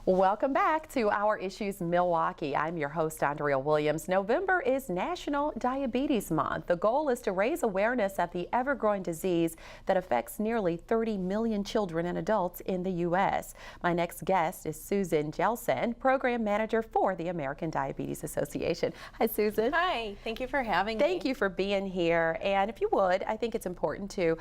Welcome back to Our Issues Milwaukee. I'm your host, Andrea Williams. November is National Diabetes Month. The goal is to raise awareness of the ever-growing disease that affects nearly 30 million children and adults in the U.S. My next guest is Susan Hjelsand, Program Manager for the American Diabetes Association. Hi, Susan. Hi, thank you for having me. Thank you for being here. And if you would, I think it's important to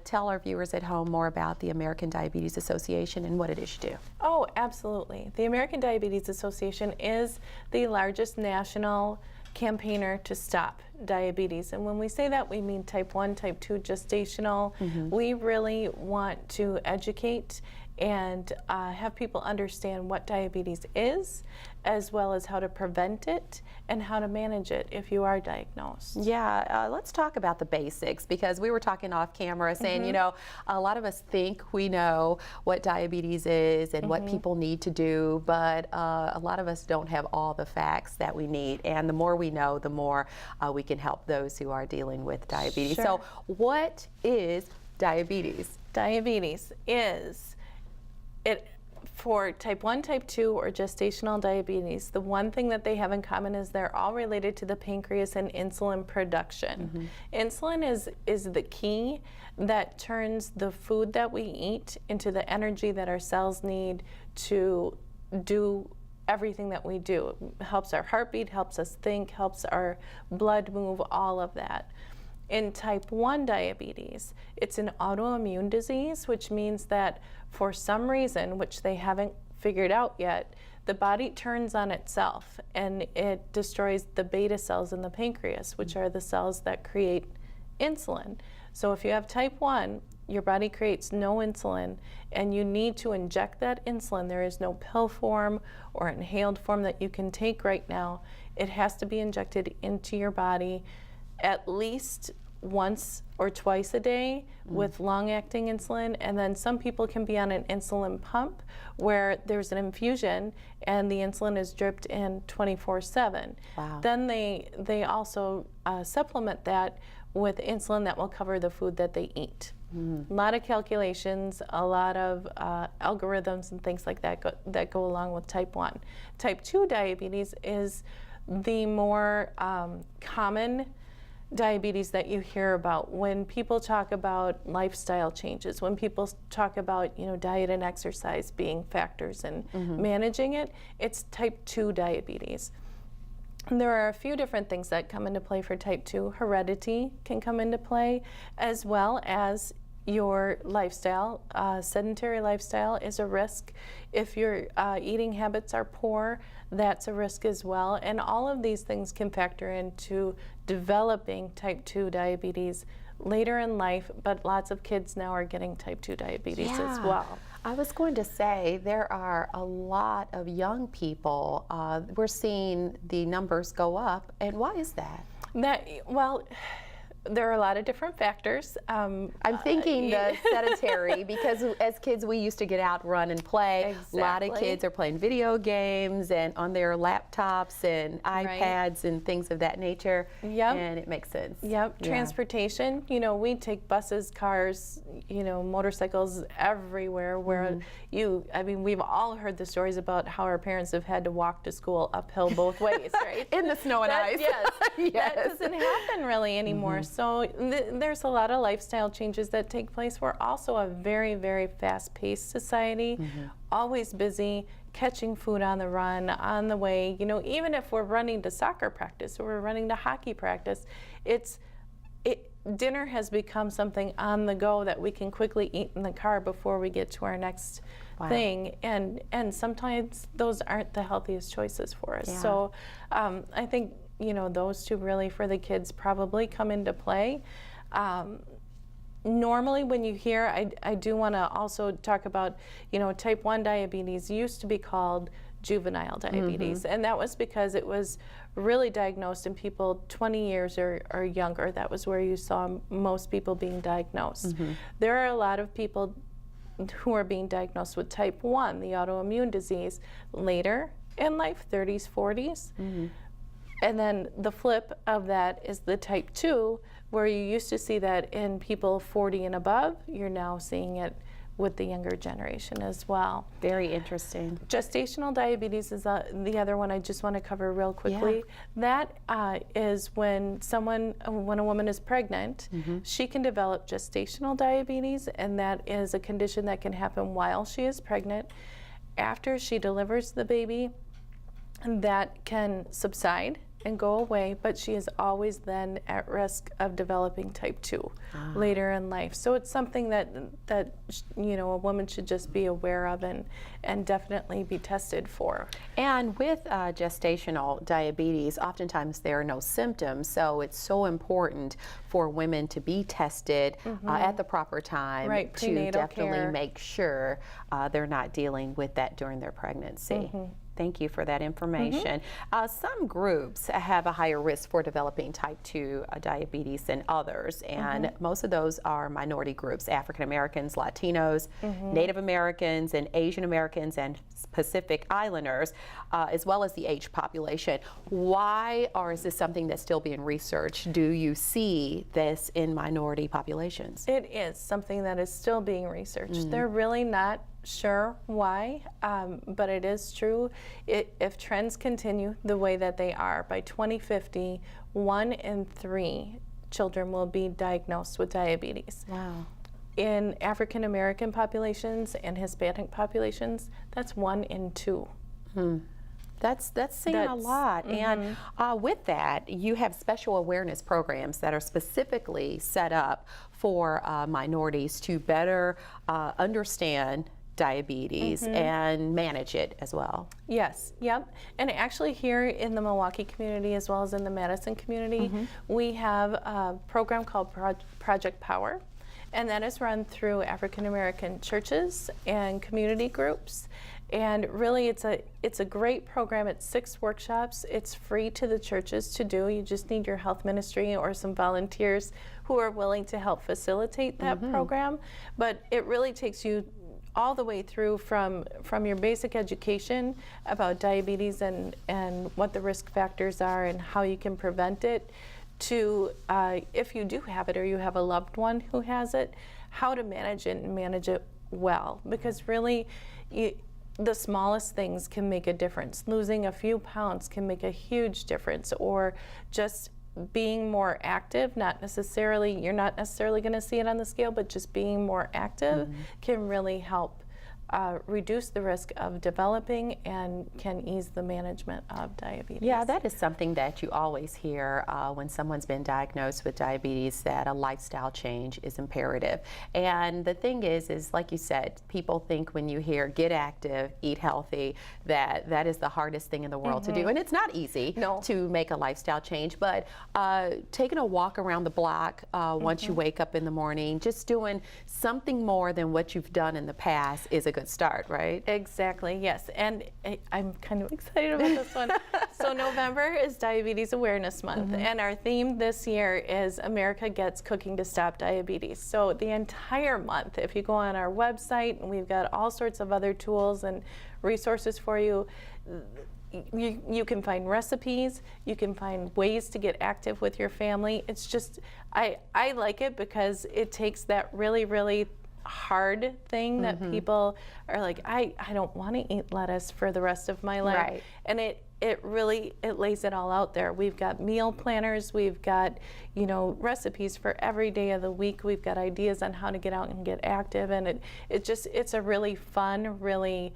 tell our viewers at home more about the American Diabetes Association and what it is you do. Oh, absolutely. The American Diabetes Association is the largest national campaigner to stop diabetes. And when we say that, we mean type 1, type 2, gestational. We really want to educate and have people understand what diabetes is, as well as how to prevent it and how to manage it if you are diagnosed. Yeah, let's talk about the basics, because we were talking off camera saying, you know, a lot of us think we know what diabetes is and what people need to do, but a lot of us don't have all the facts that we need. And the more we know, the more we can help those who are dealing with diabetes. Sure. So what is diabetes? Diabetes is for type 1, type 2, or gestational diabetes. The one thing that they have in common is they're all related to the pancreas and insulin production. Insulin is the key that turns the food that we eat into the energy that our cells need to do everything that we do. It helps our heartbeat, helps us think, helps our blood move, all of that. In type 1 diabetes, it's an autoimmune disease, which means that for some reason, which they haven't figured out yet, the body turns on itself and it destroys the beta cells in the pancreas, which are the cells that create insulin. So if you have type 1, your body creates no insulin and you need to inject that insulin. There is no pill form or inhaled form that you can take right now. It has to be injected into your body at least once or twice a day with long-acting insulin, and then some people can be on an insulin pump where there's an infusion and the insulin is dripped in 24/7. Wow. Then they also supplement that with insulin that will cover the food that they eat. A lot of calculations, a lot of algorithms and things like that that go along with type 1. Type 2 diabetes is the more common diabetes that you hear about when people talk about lifestyle changes, when people talk about, you know, diet and exercise being factors in managing it. It's type 2 diabetes. And there are a few different things that come into play for type 2. Heredity can come into play, as well as your lifestyle. Sedentary lifestyle is a risk. If your eating habits are poor, that's a risk as well. And all of these things can factor into developing type 2 diabetes later in life, but lots of kids now are getting type 2 diabetes as well. I was going to say there are a lot of young people. We're seeing the numbers go up, and why is that? Well, there are a lot of different factors. I'm thinking the sedentary, because as kids we used to get out, run and play. Exactly. A lot of kids are playing video games and on their laptops and iPads and things of that nature. And it makes sense. Transportation, you know, we take buses, cars, you know, motorcycles everywhere where I mean, we've all heard the stories about how our parents have had to walk to school uphill both ways, right? In the snow and ice. Yes. That doesn't happen really anymore. So there's a lot of lifestyle changes that take place. We're also a very, very fast-paced society, always busy, catching food on the run, on the way. You know, even if we're running to soccer practice or we're running to hockey practice, dinner has become something on the go that we can quickly eat in the car before we get to our next thing. And sometimes those aren't the healthiest choices for us. So I think, you know, those two really for the kids probably come into play. Normally when you hear, I do want to also talk about, you know, type 1 diabetes used to be called juvenile diabetes, and that was because it was really diagnosed in people 20 years or younger. That was where you saw most people being diagnosed. There are a lot of people who are being diagnosed with type 1, the autoimmune disease, later in life, 30s, 40s. And then the flip of that is the type 2, where you used to see that in people 40 and above. You're now seeing it with the younger generation as well. Very interesting. Gestational diabetes is the other one I just want to cover real quickly. That is when a woman is pregnant, she can develop gestational diabetes, and that is a condition that can happen while she is pregnant. After she delivers the baby, that can subside and go away, but she is always then at risk of developing type 2 later in life. So it's something that a woman should just be aware of and definitely be tested for. And with gestational diabetes, oftentimes there are no symptoms, so it's so important for women to be tested at the proper time to definitely make sure they're not dealing with that during their pregnancy. Thank you for that information. Some groups have a higher risk for developing type 2 diabetes than others, and most of those are minority groups: African Americans, Latinos, Native Americans, and Asian Americans, and Pacific Islanders, as well as the age population. Why, or is this something that's still being researched? Do you see this in minority populations? It is something that is still being researched. They're really not sure why, but it is true. If trends continue the way that they are, by 2050, 1 in 3 children will be diagnosed with diabetes. Wow. In African American populations and Hispanic populations, that's 1 in 2. That's saying a lot. And with that, you have special awareness programs that are specifically set up for minorities to better understand diabetes and manage it as well. Yes, yep. And actually here in the Milwaukee community, as well as in the Madison community, we have a program called Project Power, and that is run through African American churches and community groups. And really it's a great program. It's 6 workshops. It's free to the churches to do. You just need your health ministry or some volunteers who are willing to help facilitate that program. But it really takes you all the way through from your basic education about diabetes and what the risk factors are and how you can prevent it, to if you do have it or you have a loved one who has it, how to manage it and manage it well. Because really, the smallest things can make a difference. Losing a few pounds can make a huge difference, or just being more active, you're not necessarily going to see it on the scale, but just being more active can really help reduce the risk of developing and can ease the management of diabetes. Yeah, that is something that you always hear when someone's been diagnosed with diabetes, that a lifestyle change is imperative. And the thing is like you said, people think when you hear get active, eat healthy, that is the hardest thing in the world to do. And it's not easy to make a lifestyle change, but taking a walk around the block once you wake up in the morning, just doing something more than what you've done in the past is a good start, right? Exactly, yes. And I'm kind of excited about this one. So November is Diabetes Awareness Month, and our theme this year is America Gets Cooking to Stop Diabetes. So the entire month, if you go on our website, and we've got all sorts of other tools and resources for you. You can find recipes, you can find ways to get active with your family. It's just, I like it because it takes that really, really hard thing that people are like, I don't want to eat lettuce for the rest of my life. Right. And it really lays it all out there. We've got meal planners, we've got, recipes for every day of the week. We've got ideas on how to get out and get active, and it's a really fun, really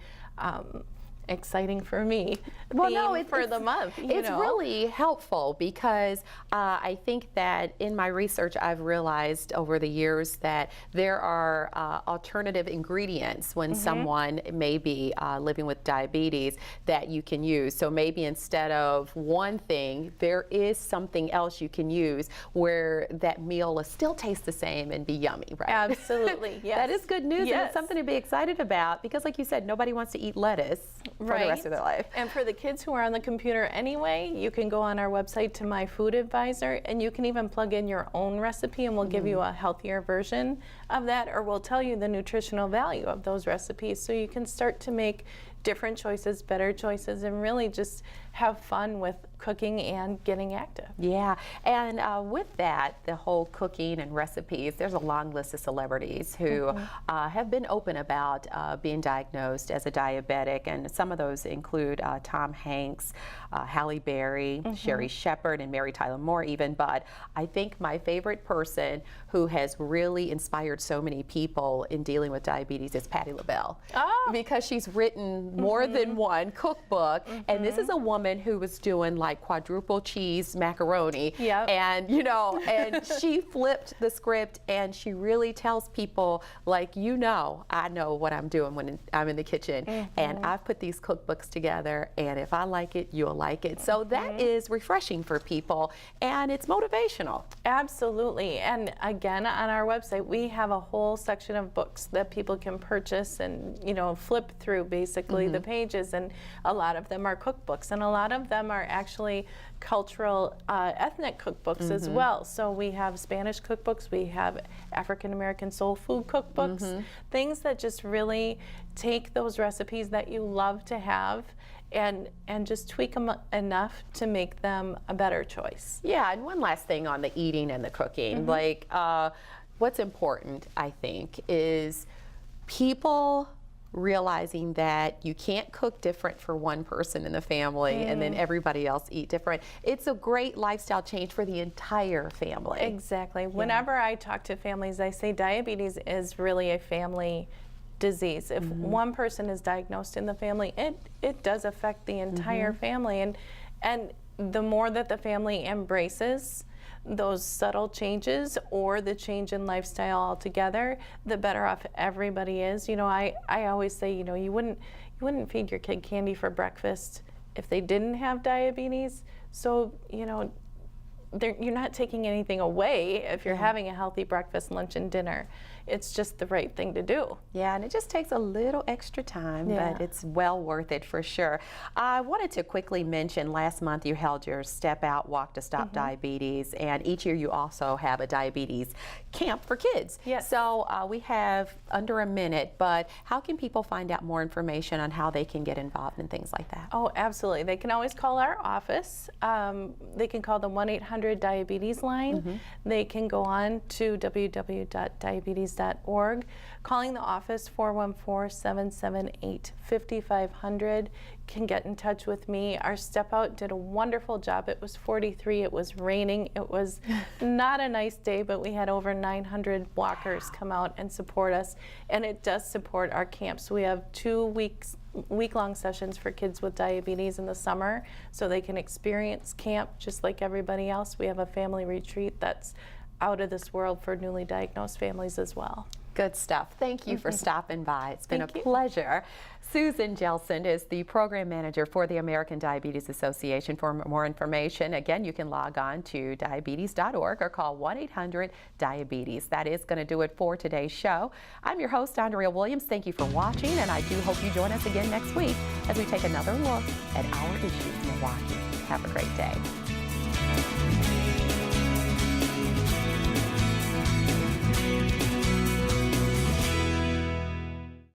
exciting for me. For the month. It's really helpful because I think that in my research I've realized over the years that there are alternative ingredients when someone may be living with diabetes that you can use. So maybe instead of one thing, there is something else you can use where that meal will still taste the same and be yummy, right? Absolutely, yes. That is good news, and it's something to be excited about because, like you said, nobody wants to eat lettuce for the rest of their life. And for the kids who are on the computer anyway, you can go on our website to My Food Advisor, and you can even plug in your own recipe, and we'll give you a healthier version of that, or we'll tell you the nutritional value of those recipes, so you can start to make different choices, better choices, and really just have fun with cooking and getting active. Yeah, and with that, the whole cooking and recipes, there's a long list of celebrities who have been open about being diagnosed as a diabetic, and some of those include Tom Hanks, Halle Berry, Sherry Shepherd, and Mary Tyler Moore even. But I think my favorite person who has really inspired so many people in dealing with diabetes is Patti LaBelle. Oh. Because she's written more than one cookbook, and this is a woman who was doing like quadruple cheese macaroni, and you know, and she flipped the script, and she really tells people, like, you know, I know what I'm doing when I'm in the kitchen, and I've put these cookbooks together, and if I like it, you'll like it. So that is refreshing for people, and it's motivational. Absolutely. And again, on our website, we have a whole section of books that people can purchase and, you know, flip through basically the pages, and a lot of them are cookbooks, and a lot of them are actually cultural ethnic cookbooks as well. So we have Spanish cookbooks, we have African American soul food cookbooks, things that just really take those recipes that you love to have and just tweak them enough to make them a better choice. Yeah, and one last thing on the eating and the cooking, like what's important, I think, is people realizing that you can't cook different for one person in the family and then everybody else eat different. It's a great lifestyle change for the entire family. Exactly. Whenever I talk to families, I say diabetes is really a family disease. If one person is diagnosed in the family, it does affect the entire family. And the more that the family embraces those subtle changes or the change in lifestyle altogether, the better off everybody is. You know, I always say, you know, you wouldn't feed your kid candy for breakfast if they didn't have diabetes. So, you know, you're not taking anything away if you're having a healthy breakfast, lunch, and dinner. It's just the right thing to do. Yeah, and it just takes a little extra time, but it's well worth it for sure. I wanted to quickly mention last month you held your Step Out Walk to Stop Diabetes, and each year you also have a diabetes camp for kids. Yes. So we have under a minute, but how can people find out more information on how they can get involved in things like that? Oh, absolutely. They can always call our office. They can call the 1-800-DIABETES line. They can go on to www.diabetes.org. Calling the office 414-778-5500 can get in touch with me. Our Step Out did a wonderful job. It was 43, it was raining, it was not a nice day, but we had over 900 walkers come out and support us, and it does support our camps. We have 2 week-long sessions for kids with diabetes in the summer, so they can experience camp just like everybody else. We have a family retreat that's out of this world for newly diagnosed families as well. Good stuff. Thank you for stopping by. It's been Thank you. a pleasure. Susan Hjelsand is the program manager for the American Diabetes Association. For more information, again, you can log on to diabetes.org or call 1-800-DIABETES. That is going to do it for today's show. I'm your host, Andrea Williams. Thank you for watching, and I do hope you join us again next week as we take another look at our issues in Milwaukee. Have a great day.